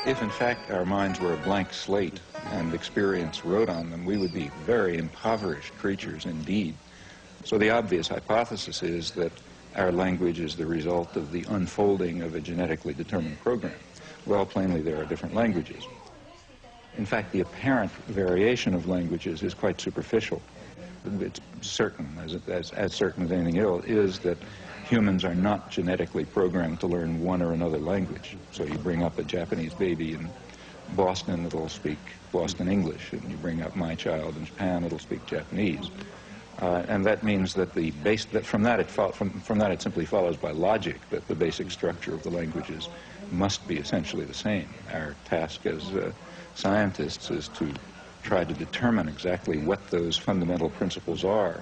If in fact our minds were a blank slate and experience wrote on them, we would be very impoverished creatures indeed. So the obvious hypothesis is that our language is the result of the unfolding of a genetically determined program. Well, plainly there are different languages. In fact, the apparent variation of languages is quite superficial. It's certain, as certain as anything else, is that humans are not genetically programmed to learn one or another language. So you bring up a Japanese baby in Boston, it'll speak Boston English, and you bring up my child in Japan, it'll speak Japanese. And that means that from that it simply follows by logic that the basic structure of the languages must be essentially the same. Our task as scientists is to try to determine exactly what those fundamental principles are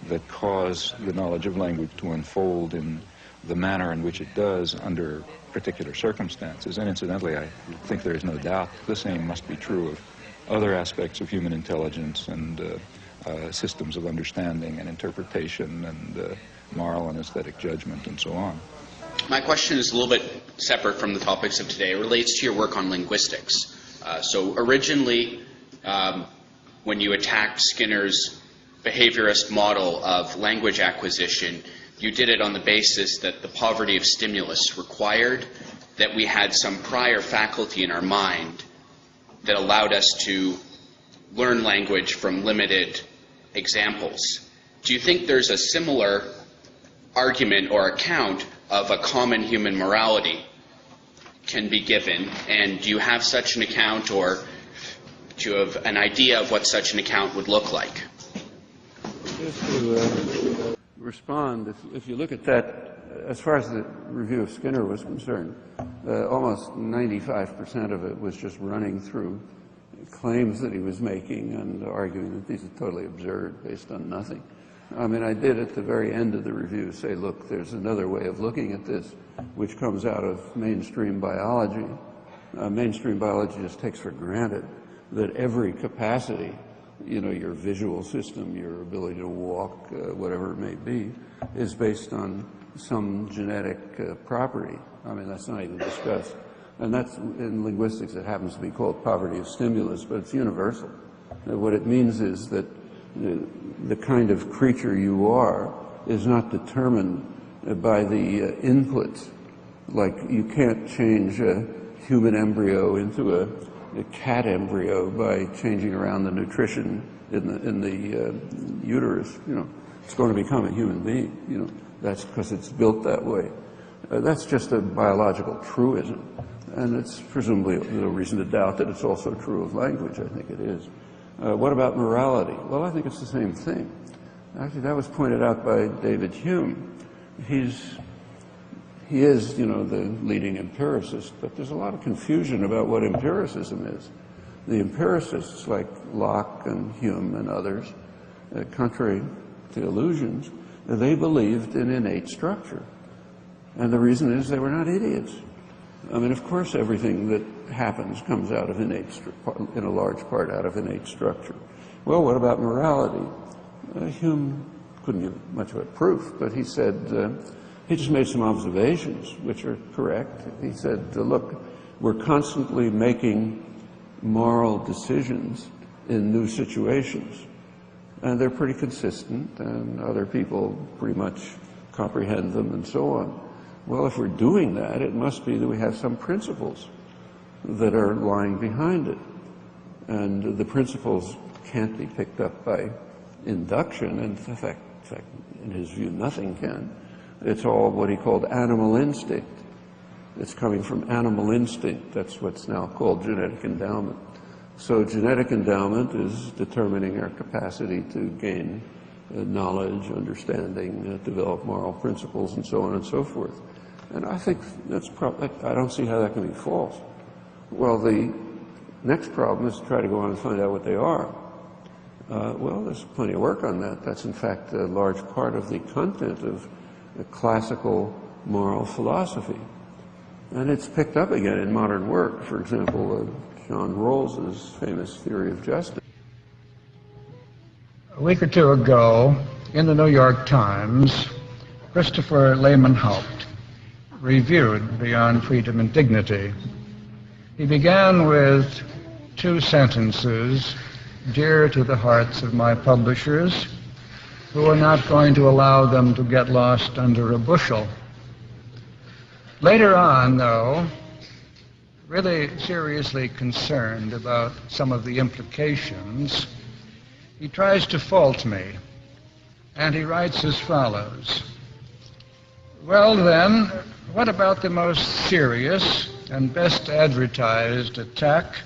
that cause the knowledge of language to unfold in the manner in which it does under particular circumstances. And incidentally, I think there is no doubt the same must be true of other aspects of human intelligence and systems of understanding and interpretation and moral and aesthetic judgment and so on. My question is a little bit separate from the topics of today. It relates to your work on linguistics. So originally, when you attacked Skinner's behaviorist model of language acquisition, you did it on the basis that the poverty of stimulus required that we had some prior faculty in our mind that allowed us to learn language from limited examples. Do you think there's a similar argument or account of a common human morality can be given? And do you have such an account, or do you have an idea of what such an account would look like? Just to respond, if you look at that, as far as the review of Skinner was concerned, almost 95% of it was just running through claims that he was making and arguing that these are totally absurd, based on nothing. I mean, I did at the very end of the review say, look, there's another way of looking at this, which comes out of mainstream biology. Mainstream biology just takes for granted that every capacity, you know, your visual system, your ability to walk, whatever it may be, is based on some genetic property. I mean, that's not even discussed. And that's, in linguistics, it happens to be called poverty of stimulus, but it's universal. What it means is that the kind of creature you are is not determined by the inputs. Like, you can't change a human embryo into a cat embryo by changing around the nutrition in the uterus. You know, it's going to become a human being. You know, that's because it's built that way. That's just a biological truism, and it's presumably no reason to doubt that it's also true of language. I think it is. What about morality? Well, I think it's the same thing. Actually, that was pointed out by David Hume. He is, you know, the leading empiricist, but there's a lot of confusion about what empiricism is. The empiricists, like Locke and Hume and others, contrary to illusions, they believed in innate structure. And the reason is they were not idiots. I mean, of course, everything that happens comes out of innate, in a large part, out of innate structure. Well, what about morality? Hume couldn't give much of a proof, but he said, he just made some observations, which are correct. He said, look, we're constantly making moral decisions in new situations, and they're pretty consistent, and other people pretty much comprehend them, and so on. Well, if we're doing that, it must be that we have some principles that are lying behind it. And the principles can't be picked up by induction. And in fact, in his view, nothing can. It's all what he called animal instinct. It's coming from animal instinct. That's what's now called genetic endowment. So genetic endowment is determining our capacity to gain knowledge, understanding, develop moral principles, and so on and so forth. And I think that's I don't see how that can be false. Well, the next problem is to try to go on and find out what they are. Well, there's plenty of work on that. That's, in fact, a large part of the content of the classical moral philosophy. And it's picked up again in modern work. For example, John Rawls's famous theory of justice. A week or two ago, in the New York Times, Christopher Lehman Haupt reviewed Beyond Freedom and Dignity. He began with two sentences dear to the hearts of my publishers, who were not going to allow them to get lost under a bushel. Later on, though, really seriously concerned about some of the implications, he tries to fault me, and he writes as follows. Well then, what about the most serious and best advertised attack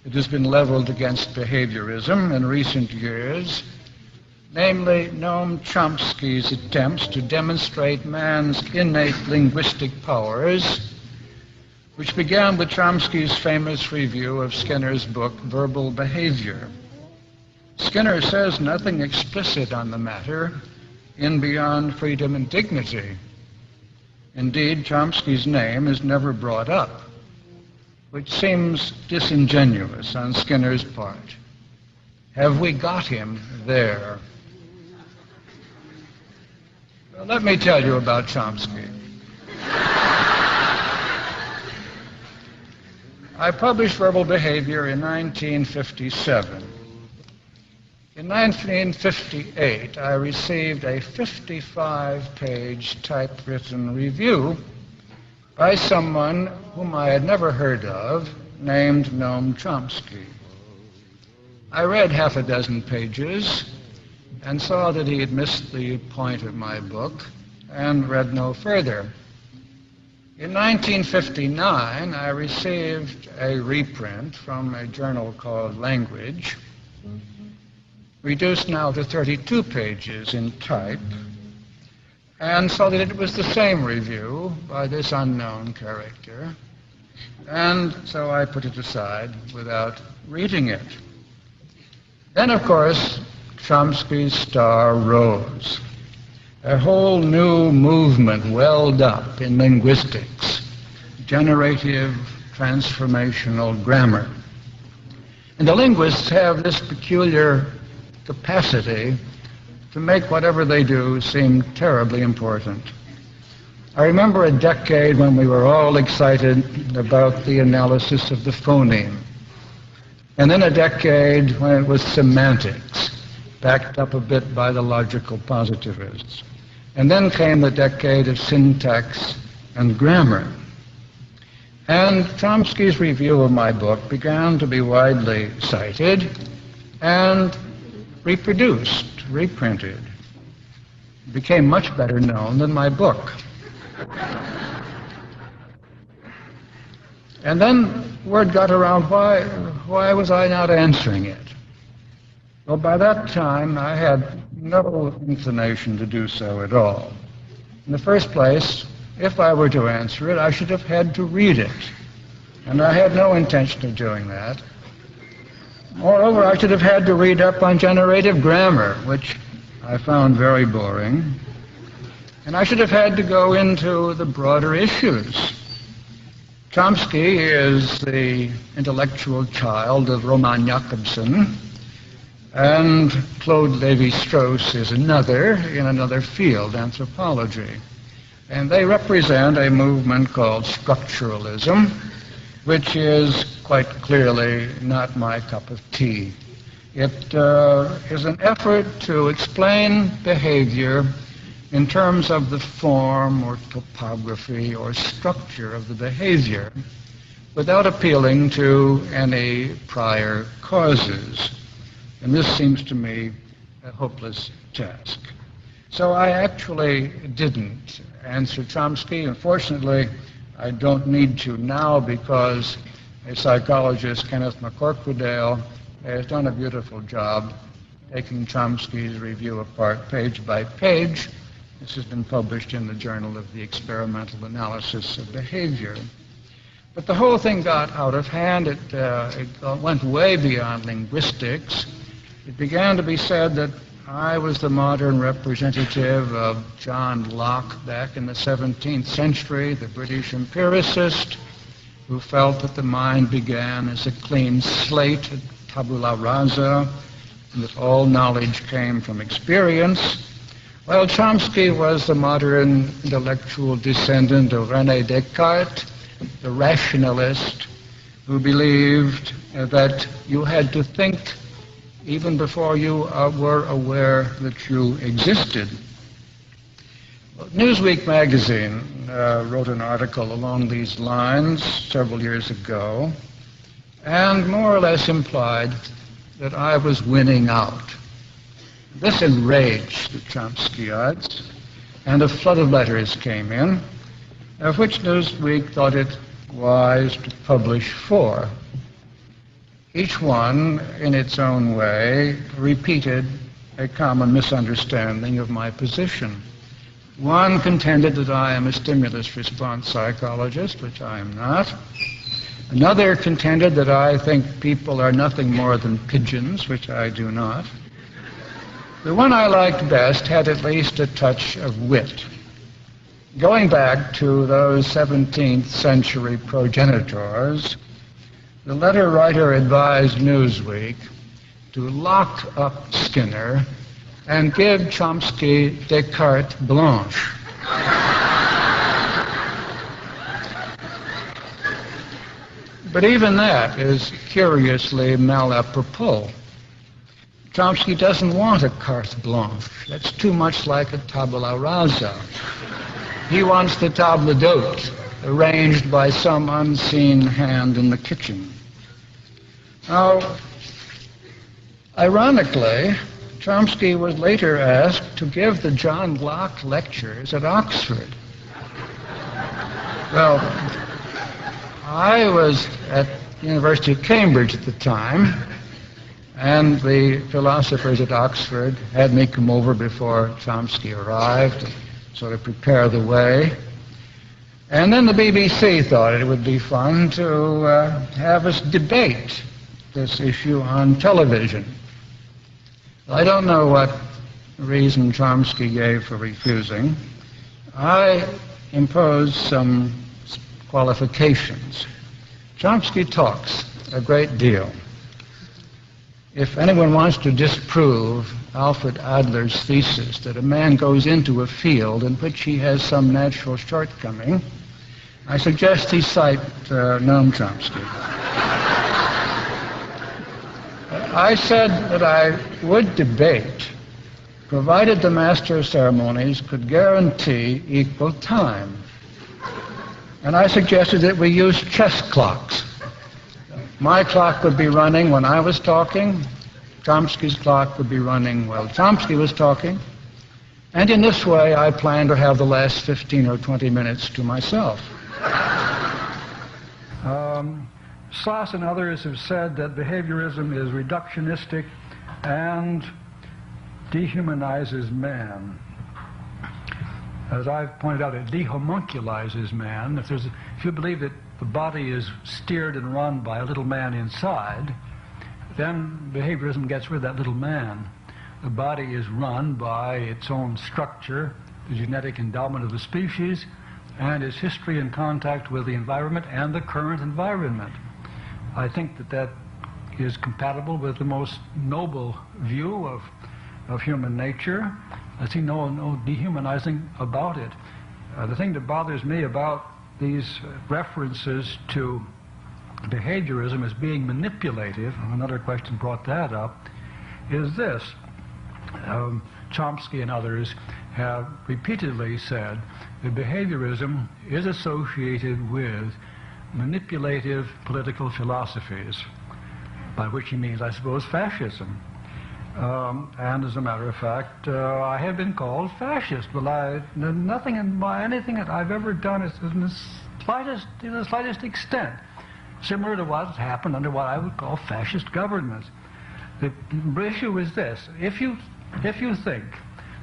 that has been leveled against behaviorism in recent years, namely Noam Chomsky's attempts to demonstrate man's innate linguistic powers, which began with Chomsky's famous review of Skinner's book, Verbal Behavior. Skinner says nothing explicit on the matter in Beyond Freedom and Dignity. Indeed, Chomsky's name is never brought up, which seems disingenuous on Skinner's part. Have we got him there? Well, let me tell you about Chomsky. I published Verbal Behavior in 1957. In 1958, I received a 55-page typewritten review by someone whom I had never heard of, named Noam Chomsky. I read half a dozen pages and saw that he had missed the point of my book and read no further. In 1959, I received a reprint from a journal called Language, reduced now to 32 pages in type, and saw that it was the same review by this unknown character, and so I put it aside without reading it. Then, of course, Chomsky's star rose. A whole new movement welled up in linguistics, generative transformational grammar. And the linguists have this peculiar capacity to make whatever they do seem terribly important. I remember a decade when we were all excited about the analysis of the phoneme, and then a decade when it was semantics, backed up a bit by the logical positivists. And then came the decade of syntax and grammar. And Chomsky's review of my book began to be widely cited and reproduced, reprinted. It became much better known than my book. And then word got around, why was I not answering it? Well, by that time, I had no inclination to do so at all. In the first place, if I were to answer it, I should have had to read it. And I had no intention of doing that. Moreover, I should have had to read up on generative grammar, which I found very boring. And I should have had to go into the broader issues. Chomsky is the intellectual child of Roman Jakobson, and Claude Lévi-Strauss is another in another field, anthropology. And they represent a movement called structuralism, which is quite clearly not my cup of tea. It is an effort to explain behavior in terms of the form or topography or structure of the behavior without appealing to any prior causes. And this seems to me a hopeless task. So I actually didn't answer Chomsky. Unfortunately, I don't need to now because a psychologist, Kenneth McCorquodale, has done a beautiful job taking Chomsky's review apart page by page. This has been published in the Journal of the Experimental Analysis of Behavior. But the whole thing got out of hand. It went way beyond linguistics. It began to be said that I was the modern representative of John Locke back in the 17th century, the British empiricist, who felt that the mind began as a clean slate, tabula rasa, and that all knowledge came from experience. Well, Chomsky was the modern intellectual descendant of René Descartes, the rationalist, who believed that you had to think even before you were aware that you existed. Newsweek magazine wrote an article along these lines several years ago, and more or less implied that I was winning out. This enraged the Chomskyites, and a flood of letters came in, of which Newsweek thought it wise to publish 4. Each one, in its own way, repeated a common misunderstanding of my position. One contended that I am a stimulus response psychologist, which I am not. Another contended that I think people are nothing more than pigeons, which I do not. The one I liked best had at least a touch of wit. Going back to those 17th century progenitors, the letter writer advised Newsweek to lock up Skinner and give Chomsky des cartes blanches. But even that is curiously malapropos. Chomsky doesn't want a carte blanche. That's too much like a tabula rasa. He wants the table d'hôte, arranged by some unseen hand in the kitchen. Now, ironically, Chomsky was later asked to give the John Locke lectures at Oxford. Well, I was at the University of Cambridge at the time, and the philosophers at Oxford had me come over before Chomsky arrived to sort of prepare the way. And then the BBC thought it would be fun to have us debate this issue on television. I don't know what reason Chomsky gave for refusing. I imposed some qualifications. Chomsky talks a great deal. If anyone wants to disprove Alfred Adler's thesis that a man goes into a field in which he has some natural shortcoming, I suggest he cite Noam Chomsky. I said that I would debate, provided the master of ceremonies could guarantee equal time. And I suggested that we use chess clocks. My clock would be running when I was talking. Chomsky's clock would be running while Chomsky was talking. And in this way, I plan to have the last 15 or 20 minutes to myself. Sloss and others have said that behaviorism is reductionistic and dehumanizes man. As I've pointed out, it dehomunculizes man. If you believe that the body is steered and run by a little man inside, then behaviorism gets rid of that little man. The body is run by its own structure, the genetic endowment of the species, and its history and contact with the environment and the current environment. I think that that is compatible with the most noble view of human nature. I see no dehumanizing about it. The thing that bothers me about these references to behaviorism as being manipulative, and another question brought that up, is this. Chomsky and others have repeatedly said that behaviorism is associated with manipulative political philosophies, by which he means, I suppose, fascism. And as a matter of fact, I have been called fascist, but nothing in anything that I've ever done is in the slightest extent similar to what has happened under what I would call fascist governments. The issue is this: if you think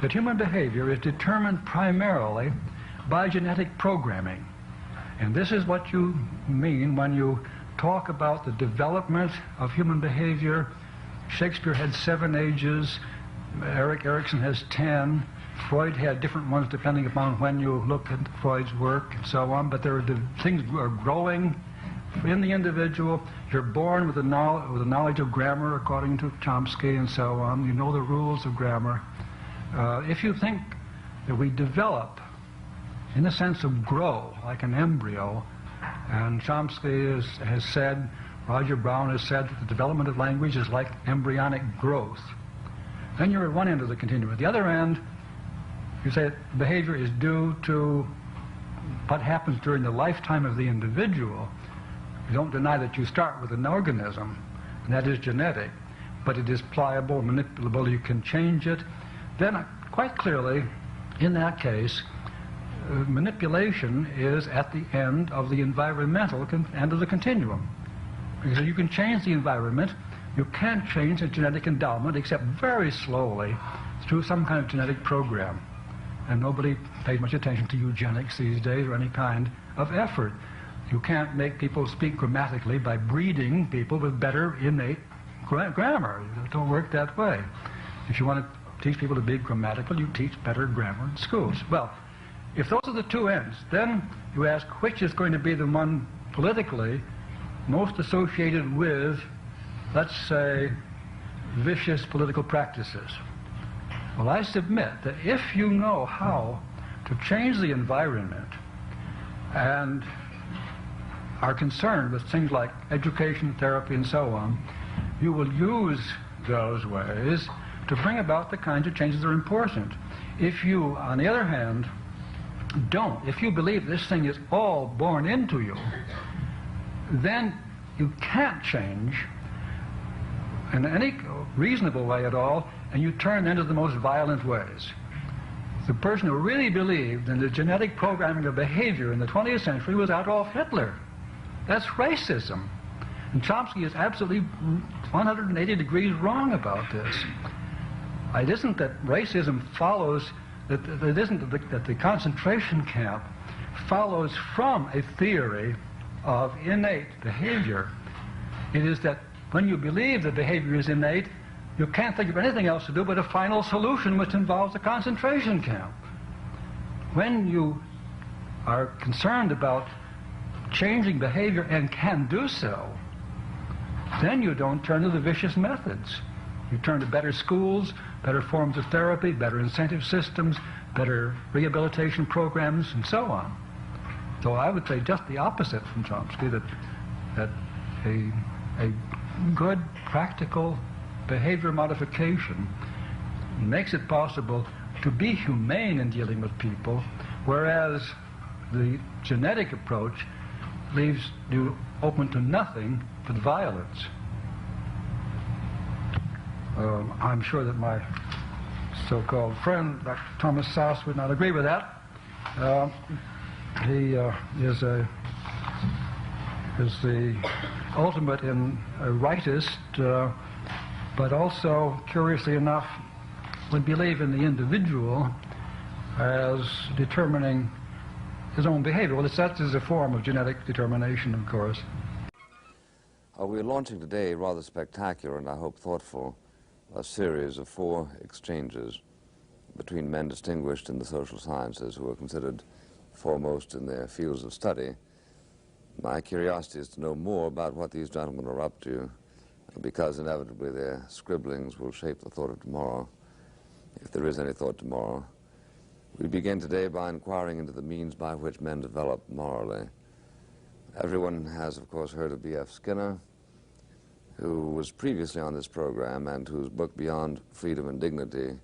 that human behavior is determined primarily by genetic programming, and this is what you mean when you talk about the development of human behavior. Shakespeare had 7 ages, Erik Erikson has 10, Freud had different ones depending upon when you look at Freud's work and so on, but things are growing in the individual. You're born with a knowledge of grammar according to Chomsky and so on. You know the rules of grammar. If you think that we develop in the sense of grow, like an embryo, And Chomsky has said, Roger Brown has said, that the development of language is like embryonic growth. Then you're at one end of the continuum. At the other end, you say that behavior is due to what happens during the lifetime of the individual. You don't deny that you start with an organism, and that is genetic, but it is pliable, manipulable, you can change it. Then, quite clearly, in that case, manipulation is at the end of the environmental end of the continuum. Because you can change the environment, you can't change the genetic endowment except very slowly through some kind of genetic program. And nobody pays much attention to eugenics these days or any kind of effort. You can't make people speak grammatically by breeding people with better innate grammar. It don't work that way. If you want to teach people to be grammatical, you teach better grammar in schools. Well, if those are the two ends, then you ask which is going to be the one politically most associated with, let's say, vicious political practices. Well, I submit that if you know how to change the environment and are concerned with things like education, therapy, and so on, you will use those ways to bring about the kinds of changes that are important. If you, on the other hand, don't, if you believe this thing is all born into you, then you can't change in any reasonable way at all, and you turn into the most violent ways. The person who really believed in the genetic programming of behavior in the 20th century was Adolf Hitler. That's racism. And Chomsky is absolutely 180 degrees wrong about this. It isn't that racism follows, it isn't that the concentration camp follows from a theory of innate behavior. It is that when you believe that behavior is innate, you can't think of anything else to do but a final solution which involves a concentration camp. When you are concerned about changing behavior and can do so, then you don't turn to the vicious methods. You turn to better schools, better forms of therapy, better incentive systems, better rehabilitation programs, and so on. So I would say just the opposite from Chomsky, that a good, practical behavior modification makes it possible to be humane in dealing with people, whereas the genetic approach leaves you open to nothing but violence. I'm sure that my so-called friend, Dr. Thomas Sass, would not agree with that. He is the ultimate in a rightist, but also, curiously enough, would believe in the individual as determining his own behavior. Well, that is a form of genetic determination, of course. We're launching today a rather spectacular and I hope thoughtful series of 4 exchanges between men distinguished in the social sciences who are considered foremost in their fields of study. My curiosity is to know more about what these gentlemen are up to, because inevitably their scribblings will shape the thought of tomorrow, if there is any thought tomorrow. We begin today by inquiring into the means by which men develop morally. Everyone has, of course, heard of B.F. Skinner, who was previously on this program and whose book Beyond Freedom and Dignity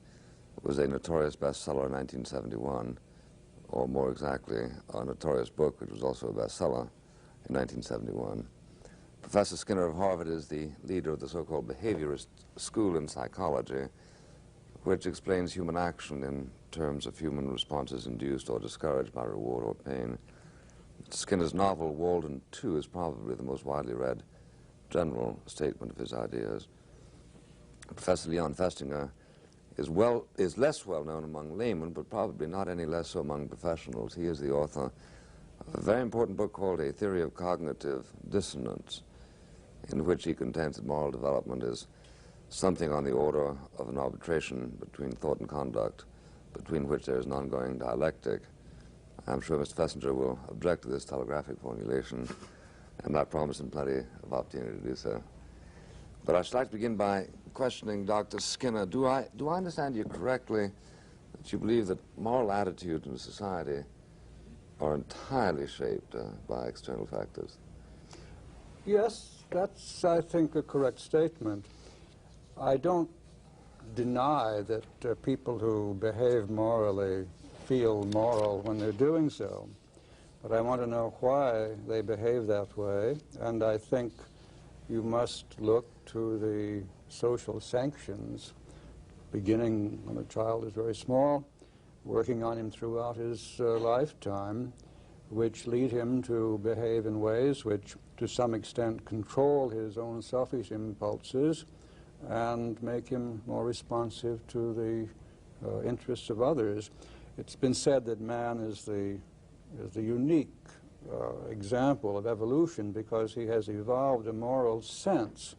was a notorious bestseller in 1971, or more exactly, a notorious book which was also a bestseller in 1971. Professor Skinner of Harvard is the leader of the so-called behaviorist school in psychology, which explains human action in terms of human responses induced or discouraged by reward or pain. Skinner's novel, Walden 2, is probably the most widely read general statement of his ideas. Professor Leon Festinger is less well known among laymen, but probably not any less so among professionals. He is the author of a very important book called A Theory of Cognitive Dissonance, in which he contends that moral development is something on the order of an arbitration between thought and conduct, between which there is an ongoing dialectic. I'm sure Mr. Festinger will object to this telegraphic formulation, and I promise him plenty of opportunity to do so. But I should like to begin by questioning Dr. Skinner. Do I understand you correctly that you believe that moral attitude in society are entirely shaped by external factors? Yes, that's, I think, a correct statement. I don't deny that people who behave morally feel moral when they're doing so, but I want to know why they behave that way, and I think you must look to the social sanctions, beginning when a child is very small, working on him throughout his lifetime, which lead him to behave in ways which to some extent control his own selfish impulses and make him more responsive to the interests of others. It's been said that man is the unique example of evolution because he has evolved a moral sense.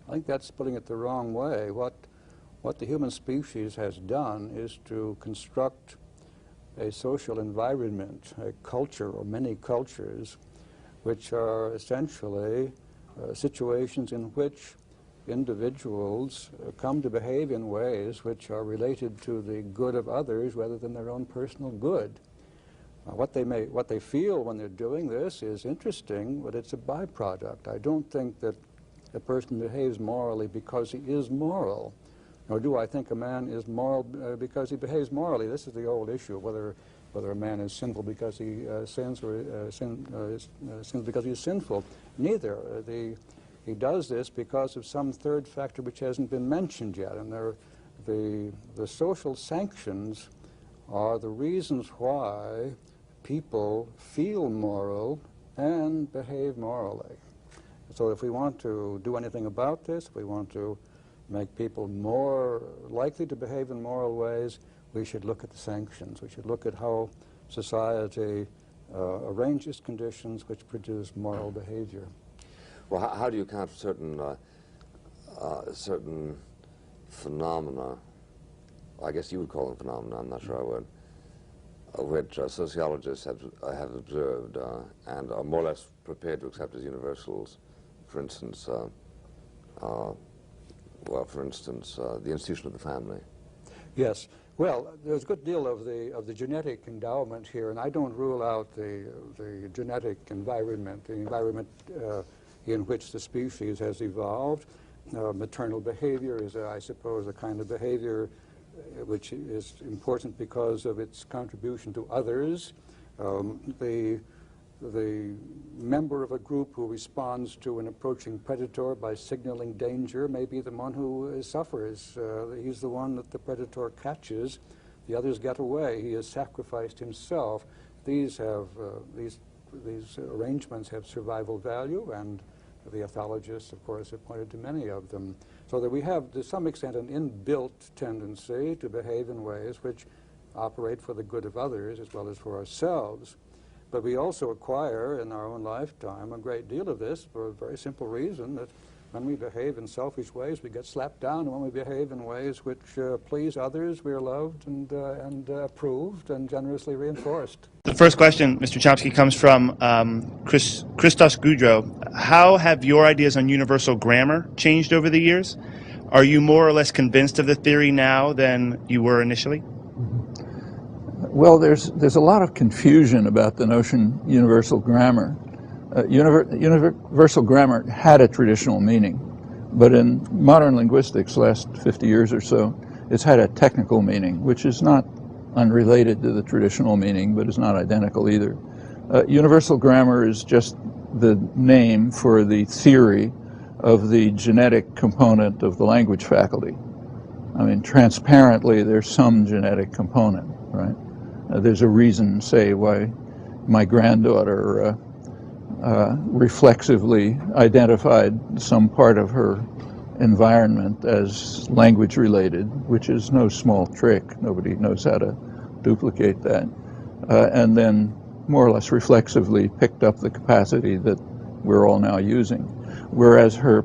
I think that's putting it the wrong way. What the human species has done is to construct a social environment, a culture or many cultures, which are essentially situations in which individuals come to behave in ways which are related to the good of others rather than their own personal good. What they feel when they're doing this is interesting, but it's a byproduct. I don't think that a person behaves morally because he is moral, nor do I think a man is moral because he behaves morally. This is the old issue, whether a man is sinful because he sins or sins because he is sinful. Neither. He does this because of some third factor which hasn't been mentioned yet, and the social sanctions are the reasons why people feel moral and behave morally. So if we want to do anything about this, if we want to make people more likely to behave in moral ways, we should look at the sanctions. We should look at how society arranges conditions which produce moral behavior. Well, how do you account for certain phenomena, I guess you would call them phenomena, I'm not sure I would, which sociologists have observed and are more or less prepared to accept as universals? For instance, the institution of the family. Yes. Well, there's a good deal of the genetic endowment here, and I don't rule out the genetic environment, the environment in which the species has evolved. Maternal behavior is, I suppose, a kind of behavior which is important because of its contribution to others. The member of a group who responds to an approaching predator by signaling danger may be the one who suffers. He's the one that the predator catches. The others get away. He has sacrificed himself. These arrangements have survival value, and the ethologists, of course, have pointed to many of them. So that we have, to some extent, an inbuilt tendency to behave in ways which operate for the good of others as well as for ourselves. But we also acquire in our own lifetime a great deal of this for a very simple reason, that when we behave in selfish ways, we get slapped down, and when we behave in ways which please others, we are loved and approved and generously reinforced. The first question, Mr. Chomsky, comes from Christos Goudreau. How have your ideas on universal grammar changed over the years? Are you more or less convinced of the theory now than you were initially? Well, there's a lot of confusion about the notion universal grammar. Universal grammar had a traditional meaning, but in modern linguistics, last 50 years or so, it's had a technical meaning, which is not unrelated to the traditional meaning, but is not identical either. Universal grammar is just the name for the theory of the genetic component of the language faculty. I mean, transparently, there's some genetic component, right? There's a reason, say, why my granddaughter reflexively identified some part of her environment as language related, which is no small trick. Nobody knows how to duplicate that. And then more or less reflexively picked up the capacity that we're all now using. Whereas her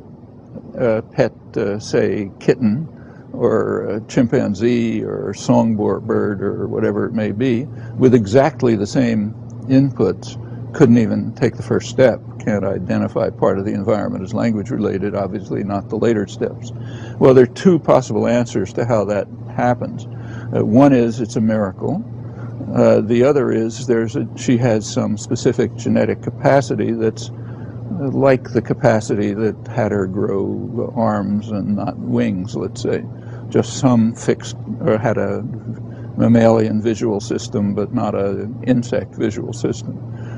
pet, say, kitten, or a chimpanzee or songbird or whatever it may be, with exactly the same inputs, couldn't even take the first step, can't identify part of the environment as language related, obviously not the later steps. Well, there are two possible answers to how that happens. One is it's a miracle. The other is she has some specific genetic capacity that's like the capacity that had her grow arms and not wings, let's say. Just some fixed, or had a mammalian visual system, but not an insect visual system.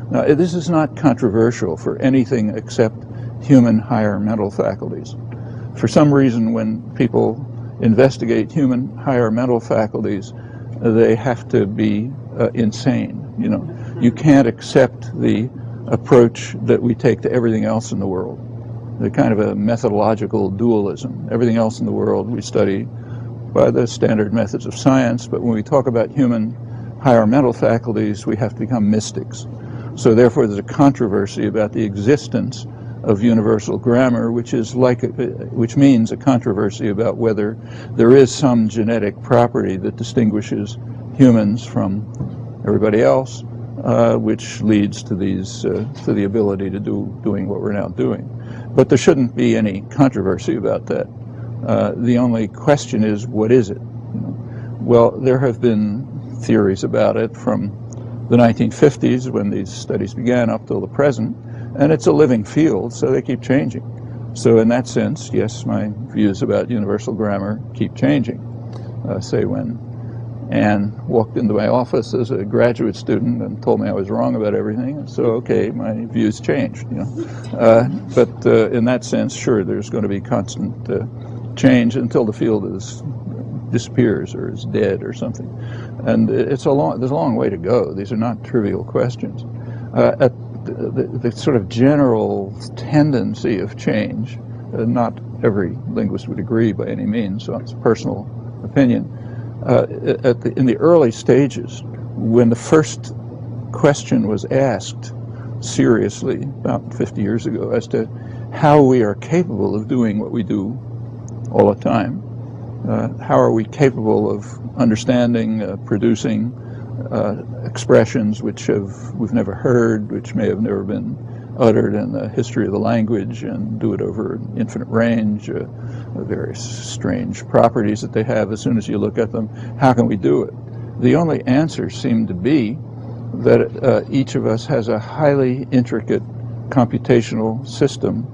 Now, this is not controversial for anything except human higher mental faculties. For some reason, when people investigate human higher mental faculties, they have to be insane. You know, you can't accept the approach that we take to everything else in the world. The kind of a methodological dualism. Everything else in the world we study by the standard methods of science, but when we talk about human higher mental faculties, we have to become mystics. So therefore there's a controversy about the existence of universal grammar, which means a controversy about whether there is some genetic property that distinguishes humans from everybody else, which leads to to the ability to doing what we're now doing. But there shouldn't be any controversy about that. The only question is, what is it? Well, there have been theories about it from the 1950s when these studies began up till the present, and it's a living field, so they keep changing. So in that sense, yes, my views about universal grammar keep changing. Say when Anne walked into my office as a graduate student and told me I was wrong about everything, so okay, my views changed. You know, but in that sense, sure, there's going to be constant change until the field disappears or is dead or something, and there's a long way to go. These are not trivial questions. At the sort of general tendency of change, not every linguist would agree by any means, so it's a personal opinion. In the early stages, when the first question was asked seriously about 50 years ago as to how we are capable of doing what we do all the time, how are we capable of understanding, producing expressions which we've never heard, which may have never been uttered in the history of the language, and do it over an infinite range, various strange properties that they have as soon as you look at them. How can we do it? The only answer seemed to be that each of us has a highly intricate computational system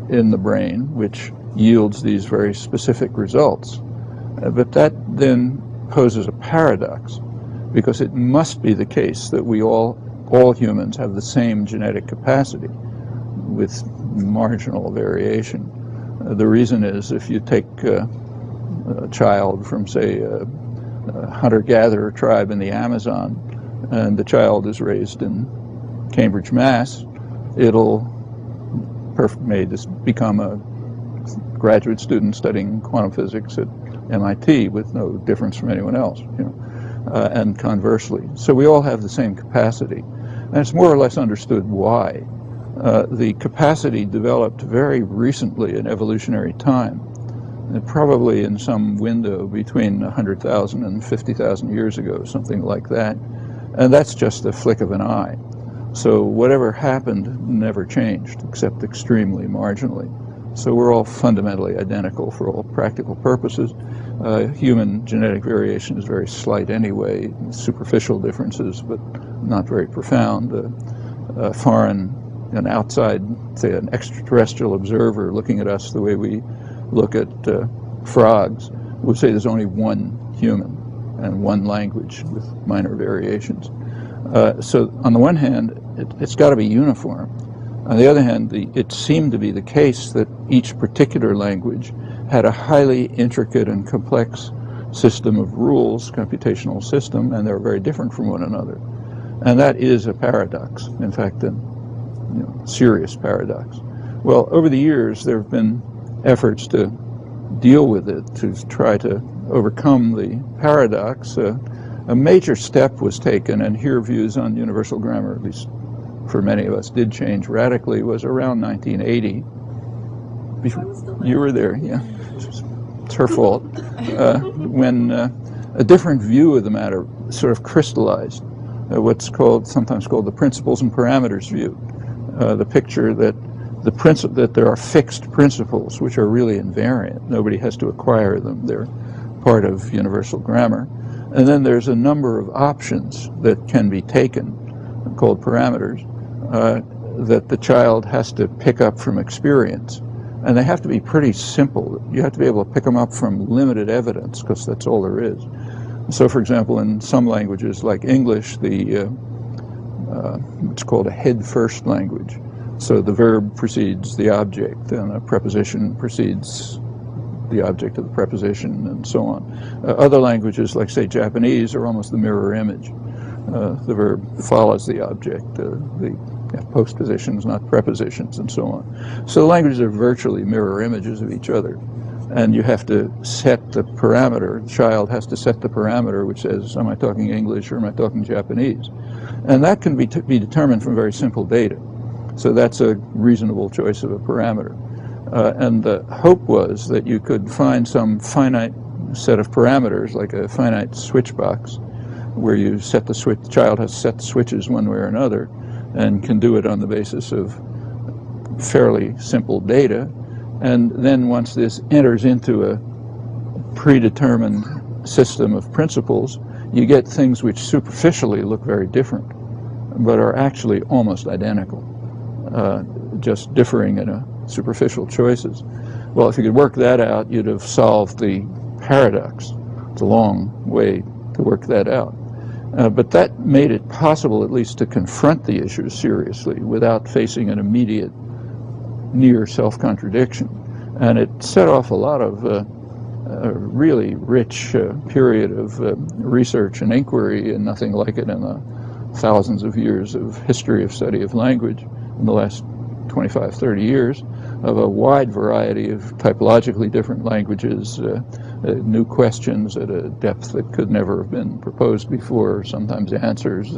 in the brain which yields these very specific results. But that then poses a paradox, because it must be the case that we all humans have the same genetic capacity with marginal variation. The reason is, if you take a child from, say, a hunter-gatherer tribe in the Amazon, and the child is raised in Cambridge, Mass, may just become a graduate student studying quantum physics at MIT with no difference from anyone else, you know, and conversely. So we all have the same capacity, and it's more or less understood why. The capacity developed very recently in evolutionary time, and probably in some window between 100,000 and 50,000 years ago, something like that, and that's just a flick of an eye. So whatever happened never changed, except extremely marginally. So we're all fundamentally identical for all practical purposes. Human genetic variation is very slight anyway, superficial differences, but not very profound. An outside, say an extraterrestrial observer looking at us the way we look at frogs would say there's only one human and one language with minor variations. So on the one hand, it's got to be uniform. On the other hand, it seemed to be the case that each particular language had a highly intricate and complex system of rules, computational system, and they're very different from one another. And that is a paradox, in fact, a serious paradox. Well, over the years, there have been efforts to deal with it, to try to overcome the paradox. A major step was taken, and here views on universal grammar, at least for many of us, did change radically, was around 1980. You were there, yeah. It's her fault. When a different view of the matter sort of crystallized, what's sometimes called the principles and parameters view. The picture that that there are fixed principles which are really invariant. Nobody has to acquire them. They're part of universal grammar. And then there's a number of options that can be taken, called parameters, that the child has to pick up from experience. And they have to be pretty simple. You have to be able to pick them up from limited evidence, because that's all there is. So, for example, in some languages like English, it's called a head-first language. So the verb precedes the object, and a preposition precedes the object of the preposition, and so on. Other languages, like, say, Japanese, are almost the mirror image. The verb follows the object. The postpositions, not prepositions, and so on. So the languages are virtually mirror images of each other. And you have to set the parameter. The child has to set the parameter which says, am I talking English or am I talking Japanese? And that can be determined from very simple data. So that's a reasonable choice of a parameter. And the hope was that you could find some finite set of parameters, like a finite switch box, where you set the switch, the child has to set the switches one way or another, and can do it on the basis of fairly simple data. And then once this enters into a predetermined system of principles, you get things which superficially look very different, but are actually almost identical, just differing in superficial choices. Well, if you could work that out, you'd have solved the paradox. It's a long way to work that out. But that made it possible at least to confront the issue seriously without facing an immediate near self-contradiction. And it set off a lot of a really rich period of research and inquiry, and nothing like it in the thousands of years of history of study of language in the last 25, 30 years, of a wide variety of typologically different languages, new questions at a depth that could never have been proposed before, sometimes answers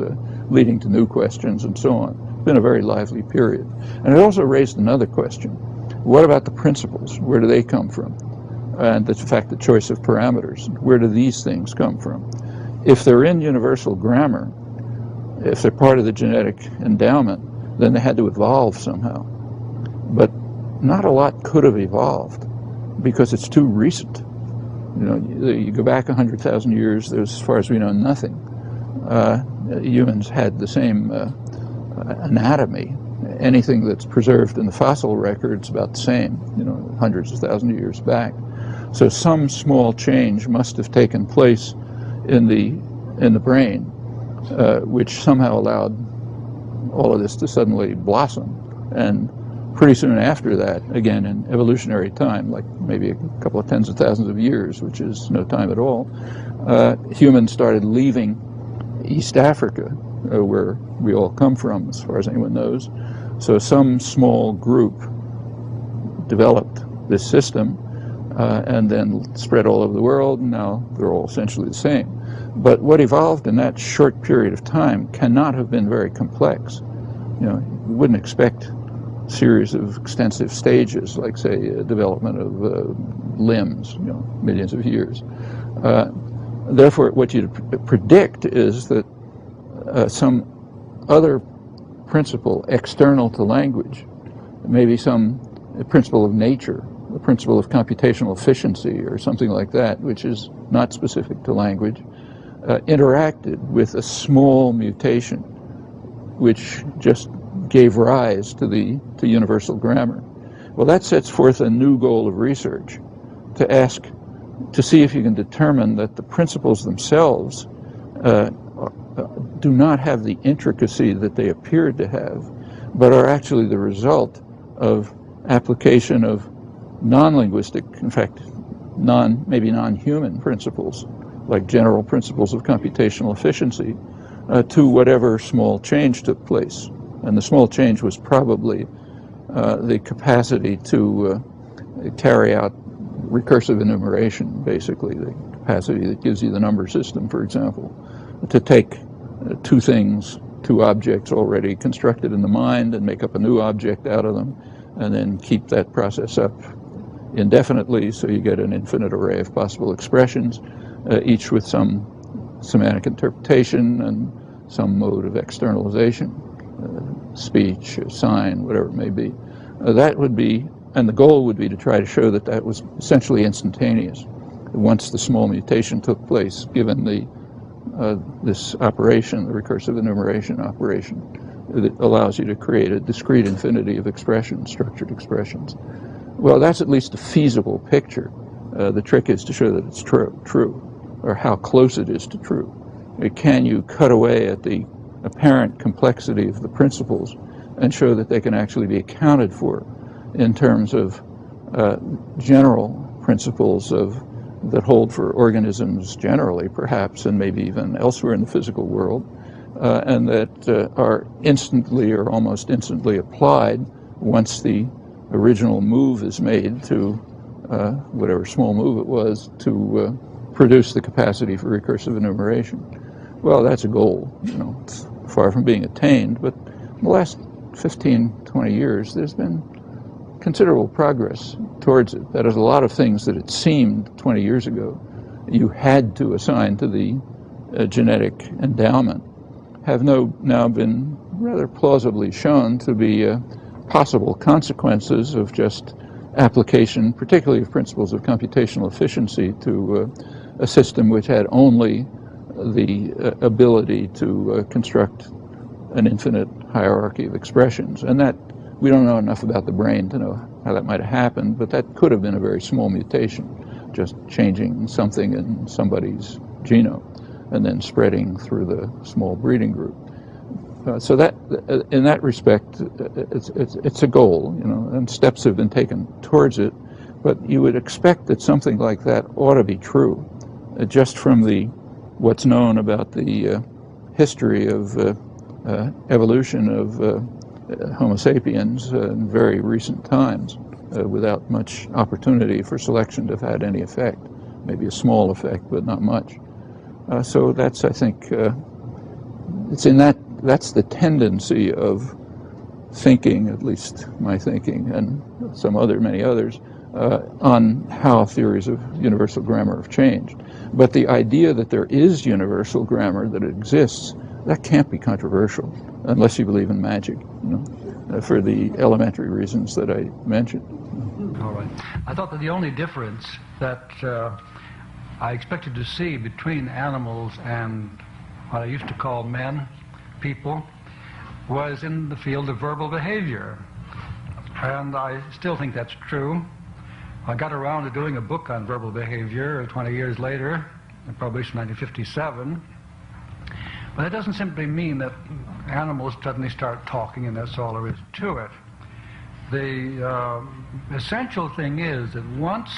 leading to new questions, and so on. It's been a very lively period. And it also raised another question. What about the principles? Where do they come from? And the fact, the choice of parameters. Where do these things come from? If they're in universal grammar, if they're part of the genetic endowment, then they had to evolve somehow. But not a lot could have evolved because it's too recent. You know, you go back 100,000 years, there's, as far as we know, nothing. Humans had the same anatomy. Anything that's preserved in the fossil record is about the same, you know, hundreds of thousands of years back. So some small change must have taken place in the brain, which somehow allowed all of this to suddenly blossom. And pretty soon after that, again in evolutionary time, like maybe a couple of tens of thousands of years, which is no time at all, humans started leaving East Africa, where we all come from, as far as anyone knows. So some small group developed this system and then spread all over the world, and now they're all essentially the same. But what evolved in that short period of time cannot have been very complex. You know, you wouldn't expect a series of extensive stages, like, say, development of limbs, you know, millions of years. Therefore, what you'd predict is that some other principle external to language, maybe some principle of nature, a principle of computational efficiency or something like that, which is not specific to language, interacted with a small mutation which just gave rise to universal grammar. Well, that sets forth a new goal of research, to see if you can determine that the principles themselves do not have the intricacy that they appeared to have, but are actually the result of application of non-linguistic, in fact, maybe non-human principles, like general principles of computational efficiency, to whatever small change took place. And the small change was probably the capacity to carry out recursive enumeration, basically, the capacity that gives you the number system, for example, to take two objects already constructed in the mind and make up a new object out of them, and then keep that process up indefinitely, so you get an infinite array of possible expressions, each with some semantic interpretation and some mode of externalization, speech, sign, whatever it may be. That would be, and the goal would be to try to show that that was essentially instantaneous once the small mutation took place, given the this operation, the recursive enumeration operation, that allows you to create a discrete infinity of expressions, structured expressions. Well, that's at least a feasible picture. The trick is to show that it's true, or how close it is to true. Can you cut away at the apparent complexity of the principles and show that they can actually be accounted for in terms of general principles that hold for organisms generally, perhaps, and maybe even elsewhere in the physical world, and that are instantly or almost instantly applied once the original move is made to whatever small move it was to produce the capacity for recursive enumeration. Well, that's a goal. It's far from being attained, but in the last 15, 20 years, there's been considerable progress towards it. That is, a lot of things that it seemed 20 years ago you had to assign to the genetic endowment have now been rather plausibly shown to be possible consequences of just application, particularly of principles of computational efficiency, to a system which had only the ability to construct an infinite hierarchy of expressions. And that, we don't know enough about the brain to know how that might have happened, but that could have been a very small mutation, just changing something in somebody's genome and then spreading through the small breeding group. So that, in that respect, it's a goal, and steps have been taken towards it. But you would expect that something like that ought to be true, just from what's known about the history of evolution of Homo sapiens in very recent times, without much opportunity for selection to have had any effect. Maybe a small effect, but not much. So that's, I think, that's the tendency of thinking, at least my thinking, and many others, on how theories of universal grammar have changed. But the idea that there is universal grammar, that it exists, that can't be controversial, unless you believe in magic, for the elementary reasons that I mentioned. All right. I thought that the only difference that I expected to see between animals and what I used to call people, was in the field of verbal behavior. And I still think that's true. I got around to doing a book on verbal behavior 20 years later, published in 1957. But that doesn't simply mean that animals suddenly start talking and that's all there is to it. The essential thing is that once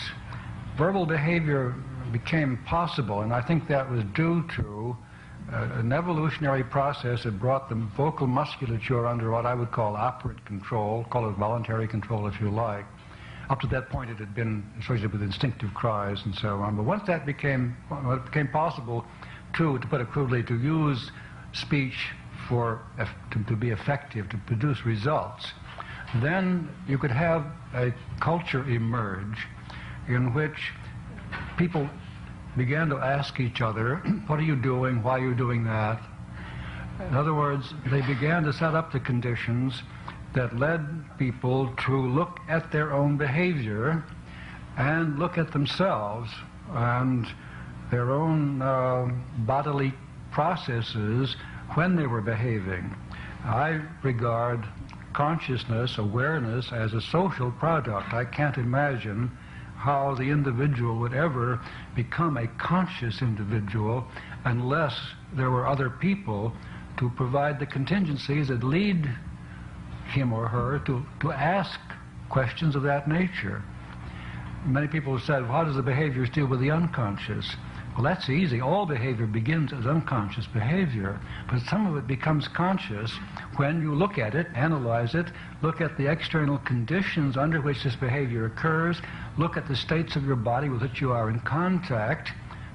verbal behavior became possible, and I think that was due to an evolutionary process that brought the vocal musculature under what I would call operant control, call it voluntary control if you like. Up to that point it had been associated with instinctive cries and so on. But once that became possible to put it crudely, to use speech to be effective, to produce results, then you could have a culture emerge in which people began to ask each other, what are you doing, why are you doing that? In other words, they began to set up the conditions that led people to look at their own behavior and look at themselves and their own bodily processes when they were behaving. I regard consciousness, awareness, as a social product. I can't imagine how the individual would ever become a conscious individual unless there were other people to provide the contingencies that lead him or her to ask questions of that nature. Many people have said, well, how does the behaviors deal with the unconscious? Well, that's easy. All behavior begins as unconscious behavior, but some of it becomes conscious when you look at it, analyze it, look at the external conditions under which this behavior occurs, look at the states of your body with which you are in contact.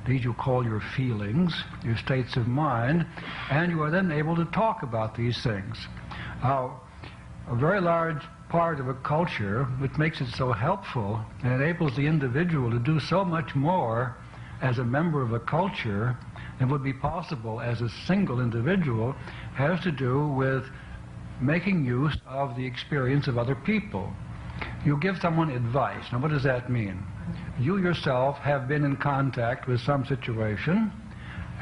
These you call your feelings, your states of mind, and you are then able to talk about these things. Now, a very large part of a culture which makes it so helpful and enables the individual to do so much more as a member of a culture than would be possible as a single individual has to do with making use of the experience of other people. You give someone advice. Now, what does that mean? You yourself have been in contact with some situation,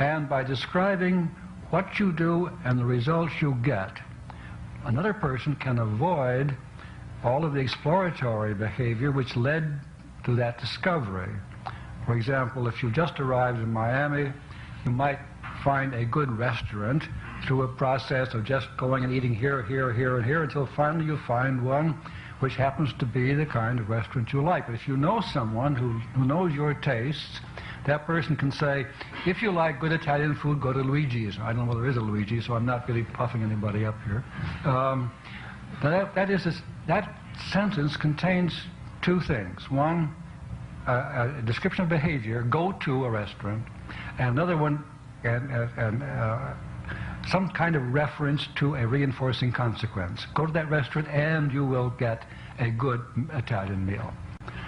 And by describing what you do and the results you get, another person can avoid all of the exploratory behavior which led to that discovery. For example, if you just arrived in Miami, you might find a good restaurant through a process of just going and eating here, here, here, and here, until finally you find one which happens to be the kind of restaurant you like. But if you know someone who knows your tastes, that person can say, if you like good Italian food, go to Luigi's. I don't know whether there is a Luigi, so I'm not really puffing anybody up here. That sentence contains two things. One, a description of behavior, go to a restaurant, and another one, some kind of reference to a reinforcing consequence. Go to that restaurant and you will get a good Italian meal.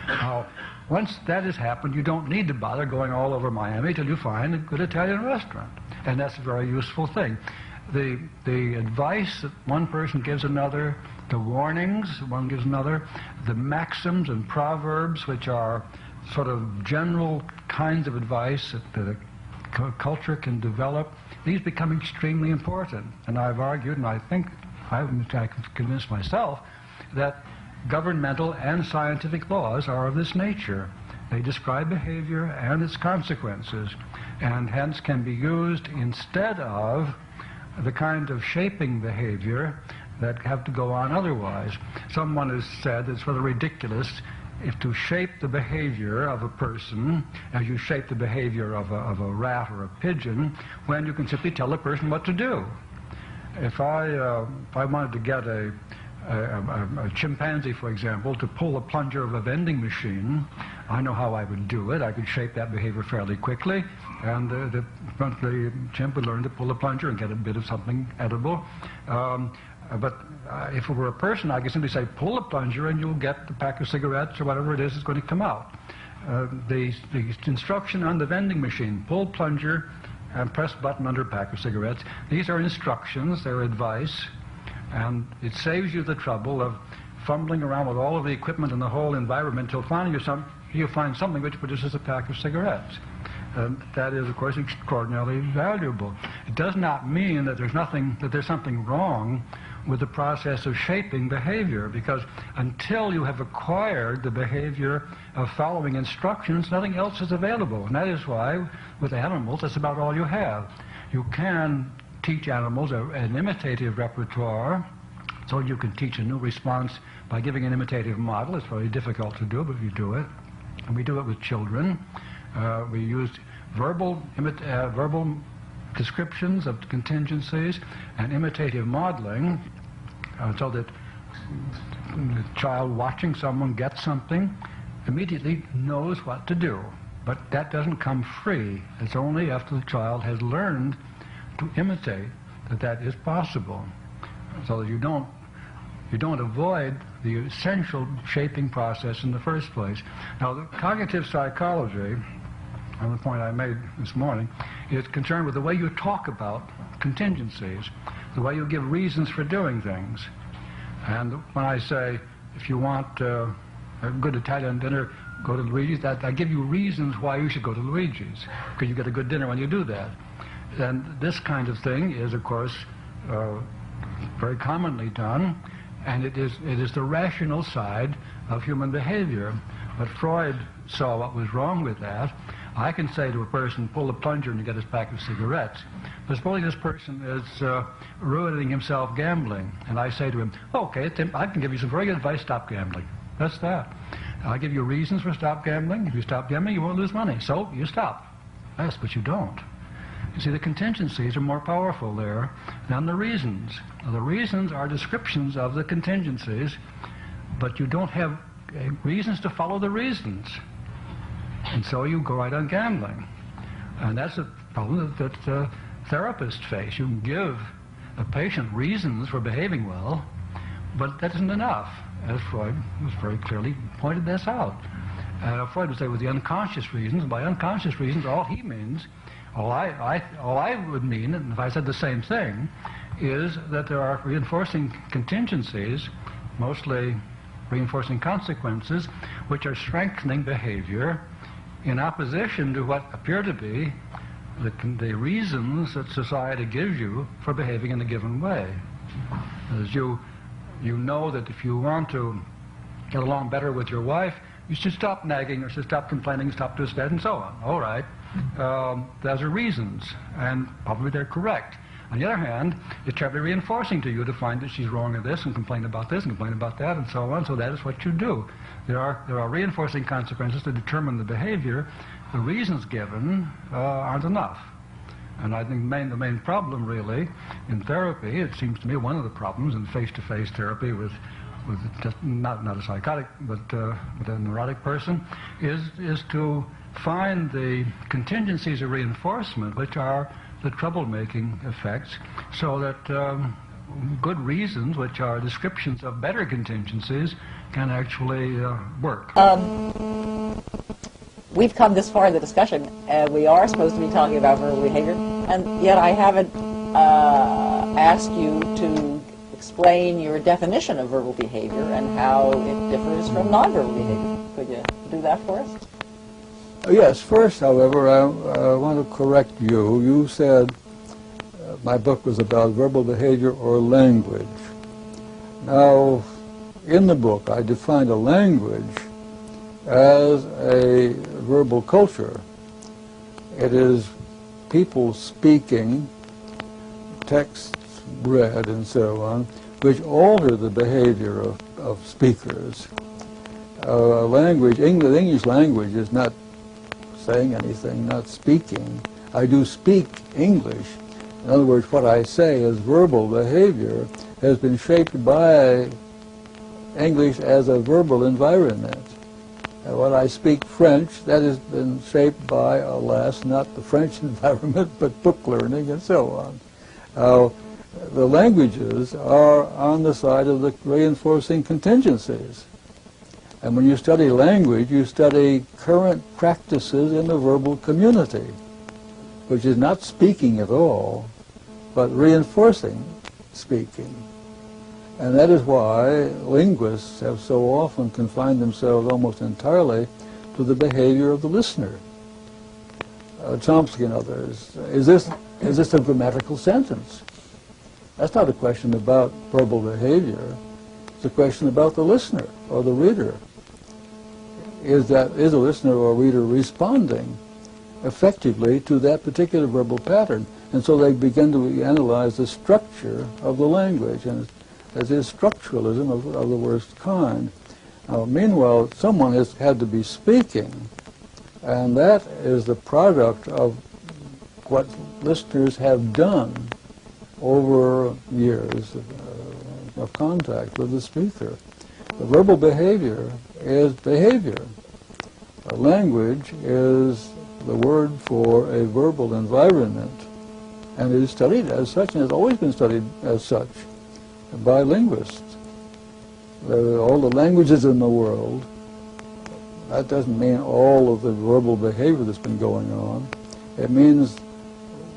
Now, once that has happened, you don't need to bother going all over Miami till you find a good Italian restaurant. And that's a very useful thing. The advice that one person gives another, the warnings one gives another, the maxims and proverbs, which are sort of general kinds of advice that a culture can develop, these become extremely important. And I've argued, and I think I've convinced myself, that governmental and scientific laws are of this nature. They describe behavior and its consequences, and hence can be used instead of the kind of shaping behavior that have to go on otherwise. Someone has said it's rather ridiculous if to shape the behavior of a person as you shape the behavior of a rat or a pigeon, when you can simply tell a person what to do. If I wanted to get a chimpanzee, for example, to pull a plunger of a vending machine, I know how I would do it. I could shape that behavior fairly quickly, and the chimp would learn to pull a plunger and get a bit of something edible. But if it were a person, I could simply say, pull a plunger and you'll get the pack of cigarettes or whatever it is that's going to come out. The instruction on the vending machine, pull plunger and press button under pack of cigarettes, these are instructions, they're advice, and it saves you the trouble of fumbling around with all of the equipment and the whole environment until finally you find something which produces a pack of cigarettes. That is, of course, extraordinarily valuable. It does not mean that there's something wrong with the process of shaping behavior, because until you have acquired the behavior of following instructions, nothing else is available. And that is why, with animals, that's about all you have. You can teach animals an imitative repertoire, so you can teach a new response by giving an imitative model. It's very difficult to do, but you do it. And we do it with children. We use verbal descriptions of contingencies and imitative modeling, so that the child watching someone get something immediately knows what to do. But that doesn't come free. It's only after the child has learned to imitate that is possible, so that you don't avoid the essential shaping process in the first place. Now, the cognitive psychology, on the point I made this morning, is concerned with the way you talk about contingencies, the way you give reasons for doing things. And when I say, if you want a good Italian dinner, go to Luigi's, I give you reasons why you should go to Luigi's, because you get a good dinner when you do that. And this kind of thing is, of course, very commonly done, and it is the rational side of human behavior. But Freud saw what was wrong with that. I can say to a person, pull the plunger and you get his pack of cigarettes. But supposing this person is ruining himself gambling, and I say to him, okay, Tim, I can give you some very good advice, stop gambling. That's that. I'll give you reasons for stop gambling. If you stop gambling, you won't lose money. So you stop. Yes, but you don't. You see, the contingencies are more powerful there than the reasons. Now, the reasons are descriptions of the contingencies, but you don't have reasons to follow the reasons. And so you go right on gambling. And that's a problem that therapists face. You can give a patient reasons for behaving well, but that isn't enough, as Freud was very clearly pointed this out. Freud would say with the unconscious reasons, and by unconscious reasons, all he means, all I would mean, and if I said the same thing, is that there are reinforcing contingencies, mostly reinforcing consequences, which are strengthening behavior in opposition to what appear to be the reasons that society gives you for behaving in a given way. As you know that if you want to get along better with your wife, you should stop nagging, or should stop complaining, stop this, that, and so on. All right. Those are reasons, and probably they're correct. On the other hand, it's terribly reinforcing to you to find that she's wrong in this and complain about this and complain about that and so on, so that is what you do. There are reinforcing consequences to determine the behavior. The reasons given aren't enough. And I think the main problem, really, in therapy, it seems to me one of the problems in face-to-face therapy with just not a psychotic, but a neurotic person, is to find the contingencies of reinforcement, which are the troublemaking effects, so that good reasons, which are descriptions of better contingencies, can actually work. We've come this far in the discussion, and we are supposed to be talking about verbal behavior, and yet I haven't asked you to explain your definition of verbal behavior and how it differs from nonverbal behavior. Could you do that for us? Yes. First, however, I want to correct you. You said my book was about verbal behavior or language. Now, in the book, I defined a language as a verbal culture. It is people speaking, texts read, and so on, which alter the behavior of speakers. Language, the English language is not saying anything, not speaking. I do speak English. In other words, what I say as verbal behavior has been shaped by English as a verbal environment. And when I speak French, that has been shaped by, alas, not the French environment, but book learning and so on. The languages are on the side of the reinforcing contingencies. And when you study language, you study current practices in the verbal community, which is not speaking at all, but reinforcing speaking. And that is why linguists have so often confined themselves almost entirely to the behavior of the listener. Chomsky and others, is this a grammatical sentence? That's not a question about verbal behavior. It's a question about the listener or the reader. Is a listener or reader responding effectively to that particular verbal pattern? And so they begin to analyze the structure of the language, and that is structuralism of the worst kind. Meanwhile, someone has had to be speaking, and that is the product of what listeners have done over years of contact with the speaker. The verbal behavior is behavior. Language is the word for a verbal environment, and it is studied as such, and has always been studied as such by linguists. All the languages in the world, that doesn't mean all of the verbal behavior that's been going on. It means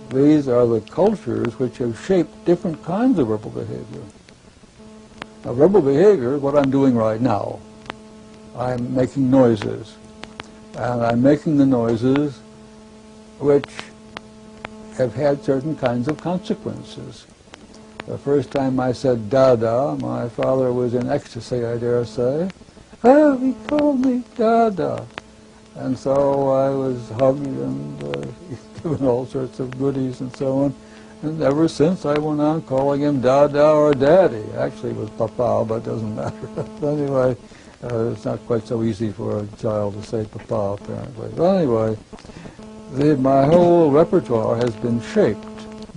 these are the cultures which have shaped different kinds of verbal behavior. Now, verbal behavior is what I'm doing right now. I'm making noises. And I'm making the noises which have had certain kinds of consequences. The first time I said Dada, my father was in ecstasy, I dare say. Oh, he called me Dada. And so I was hugged and given all sorts of goodies and so on. And ever since I went on calling him Dada or Daddy. Actually it was Papa, but it doesn't matter. But anyway, it's not quite so easy for a child to say Papa, apparently. But anyway, my whole repertoire has been shaped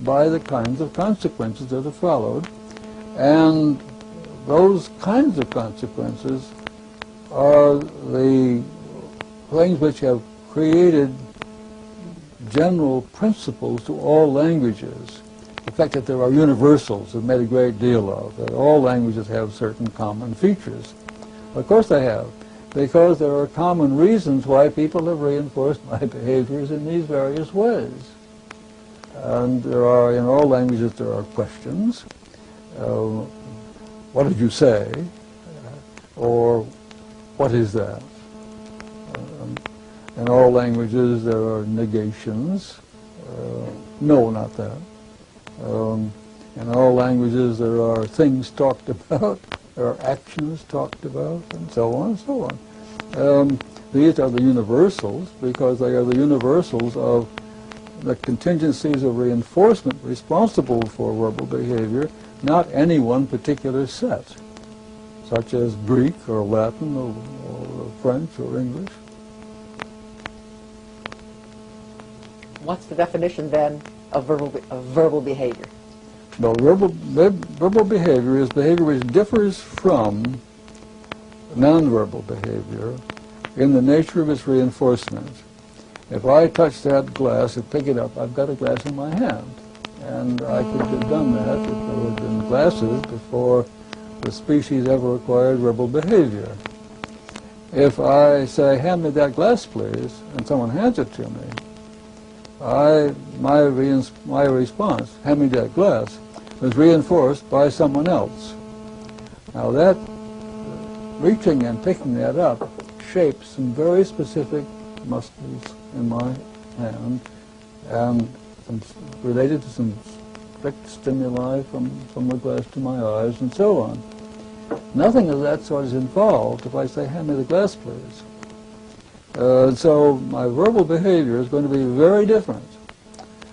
by the kinds of consequences that have followed. And those kinds of consequences are the things which have created general principles to all languages. The fact that there are universals is made a great deal of, that all languages have certain common features. Of course they have, because there are common reasons why people have reinforced my behaviors in these various ways. And there are, in all languages, there are questions. What did you say? Or what is that? In all languages, there are negations. No, not that. In all languages there are things talked about, there are actions talked about, and so on and so on. These are the universals because they are the universals of the contingencies of reinforcement responsible for verbal behavior, not any one particular set, such as Greek or Latin or French or English. What's the definition then of verbal behavior? Well, verbal behavior is behavior which differs from nonverbal behavior in the nature of its reinforcement. If I touch that glass and pick it up, I've got a glass in my hand. And I could have done that if there had been glasses before the species ever acquired verbal behavior. If I say, hand me that glass, please, and someone hands it to me, my response, hand me that glass, was reinforced by someone else. Now that reaching and picking that up shapes some very specific muscles in my hand and related to some strict stimuli from the glass to my eyes and so on. Nothing of that sort is involved if I say, hand me the glass, please. So my verbal behavior is going to be very different.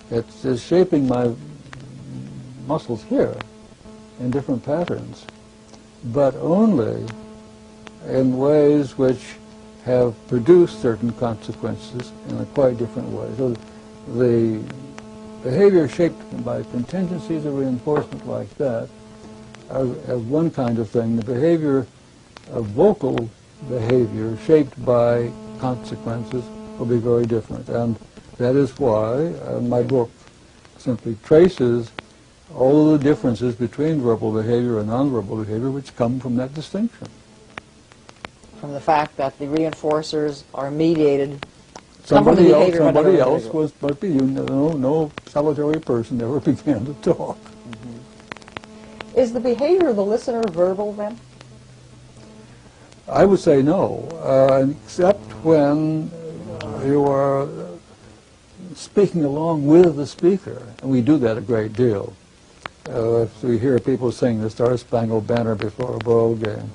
It's shaping my muscles here in different patterns, but only in ways which have produced certain consequences in a quite different way. So the behavior shaped by contingencies of reinforcement like that are one kind of thing. The behavior of vocal behavior shaped by consequences will be very different. And that is why my book simply traces all of the differences between verbal behavior and nonverbal behavior which come from that distinction. From the fact that the reinforcers are mediated. Somebody else must be you. No solitary person ever began to talk. Mm-hmm. Is the behavior of the listener verbal then? I would say no, except when you are speaking along with the speaker, and we do that a great deal. If we hear people sing the Star Spangled Banner before a ball game,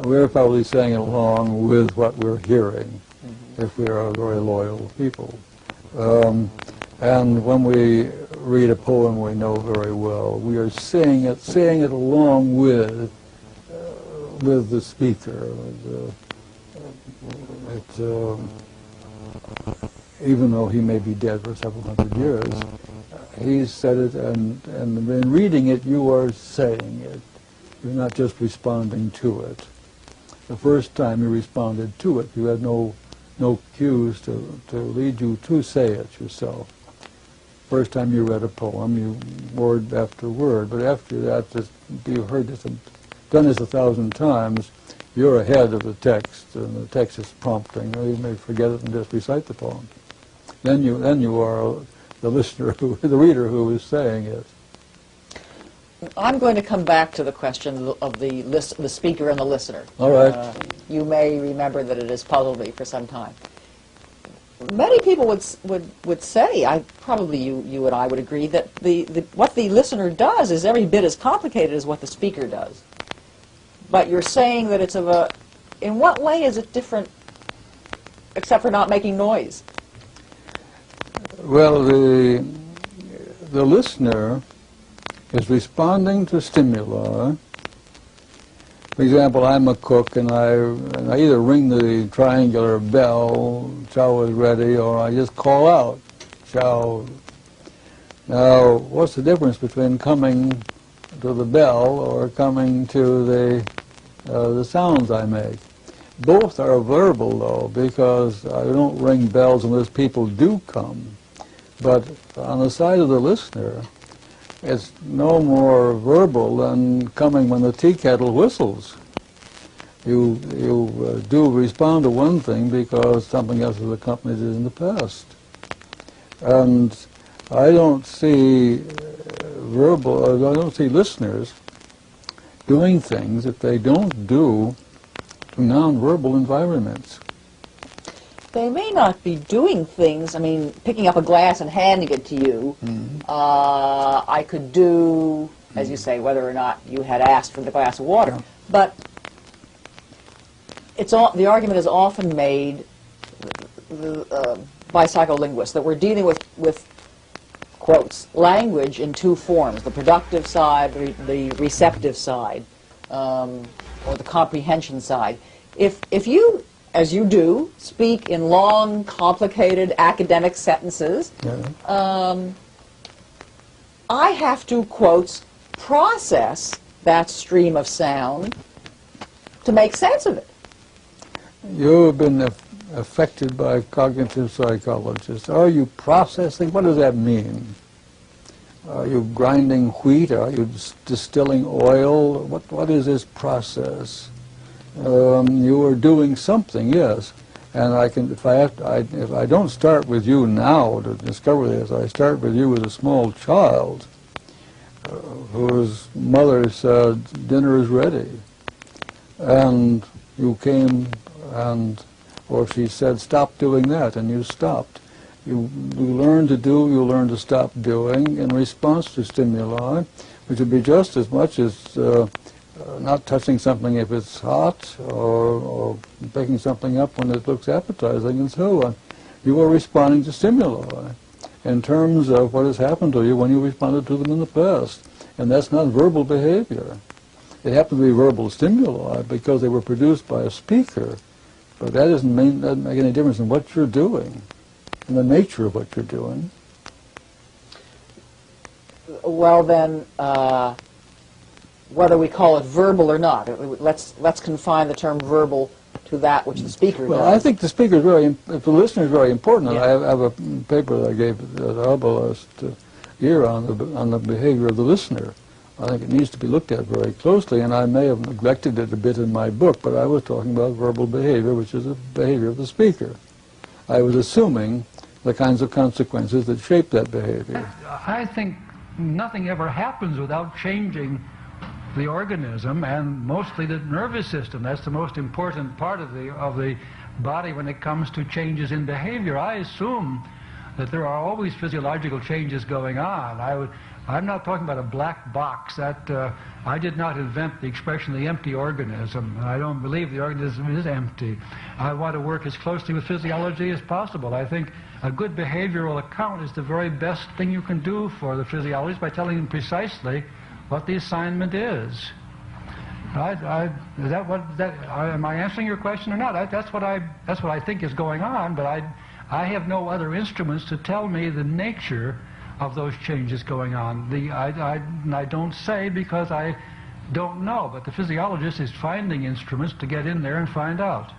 we're probably singing along with what we're hearing, if we are very loyal people. And when we read a poem we know very well, we are saying it along with the speaker. Even though he may be dead for several hundred years, he said it, and in reading it, you are saying it. You're not just responding to it. The first time you responded to it, you had no cues to lead you to say it yourself. First time you read a poem, you word after word, but after that, you've heard this, done this 1,000 times, you're ahead of the text, and the text is prompting, or you may forget it and just recite the poem. Then you are the listener, the reader who is saying it. I'm going to come back to the question of the speaker and the listener. All right. You may remember that it has puzzled me for some time. Many people would say, probably you and I would agree, that what the listener does is every bit as complicated as what the speaker does. But you're saying that it's in what way is it different, except for not making noise? Well, the listener is responding to stimuli. For example, I'm a cook, and I either ring the triangular bell, chow is ready, or I just call out, chow. Now, what's the difference between coming to the bell or coming to the sounds I make? Both are verbal, though, because I don't ring bells unless people do come. But on the side of the listener, it's no more verbal than coming when the tea kettle whistles. You do respond to one thing because something else has accompanied it in the past. And I don't see I don't see listeners doing things that they don't do in non-verbal environments. they may not be doing things. I mean, picking up a glass and handing it to you, I could do, as you say, whether or not you had asked for the glass of water. But the argument is often made by psycholinguists that we're dealing with quotes, language in two forms, the productive side, the receptive side, or the comprehension side. If you, as you do, speak in long, complicated academic sentences, I have to, quotes, process that stream of sound to make sense of it. You have been affected by cognitive psychologists. Are you processing? What does that mean? Are you grinding wheat? Are you distilling oil? What is this process? You are doing something, yes. And I can, if I don't start with you now to discover this, I start with you as a small child whose mother said, "Dinner is ready," and you came or she said, "Stop doing that," and you stopped. You learn to do, you learn to stop doing in response to stimuli, which would be just as much as not touching something if it's hot, or picking something up when it looks appetizing, and so on. You are responding to stimuli in terms of what has happened to you when you responded to them in the past. And that's not verbal behavior. It happens to be verbal stimuli because they were produced by a speaker, but that doesn't make any difference in what you're doing and the nature of what you're doing. Well then, whether we call it verbal or not, let's confine the term verbal to that which the speaker Well, does. I think the speaker is the listener is very important. Yeah. I have a paper that I gave at Alba last year on the behavior of the listener. I think it needs to be looked at very closely, and I may have neglected it a bit in my book, but I was talking about verbal behavior, which is the behavior of the speaker. I was assuming the kinds of consequences that shape that behavior. I think nothing ever happens without changing the organism, and mostly the nervous system. That's the most important part of the body when it comes to changes in behavior. I assume that there are always physiological changes going on. I'm not talking about a black box. I did not invent the expression the empty organism. I don't believe the organism is empty. I want to work as closely with physiology as possible. I think a good behavioral account is the very best thing you can do for the physiologist by telling them precisely what the assignment is. Am I answering your question or not? That's what I think is going on, but I have no other instruments to tell me the nature of those changes going on. I don't say because I don't know, but the physiologist is finding instruments to get in there and find out.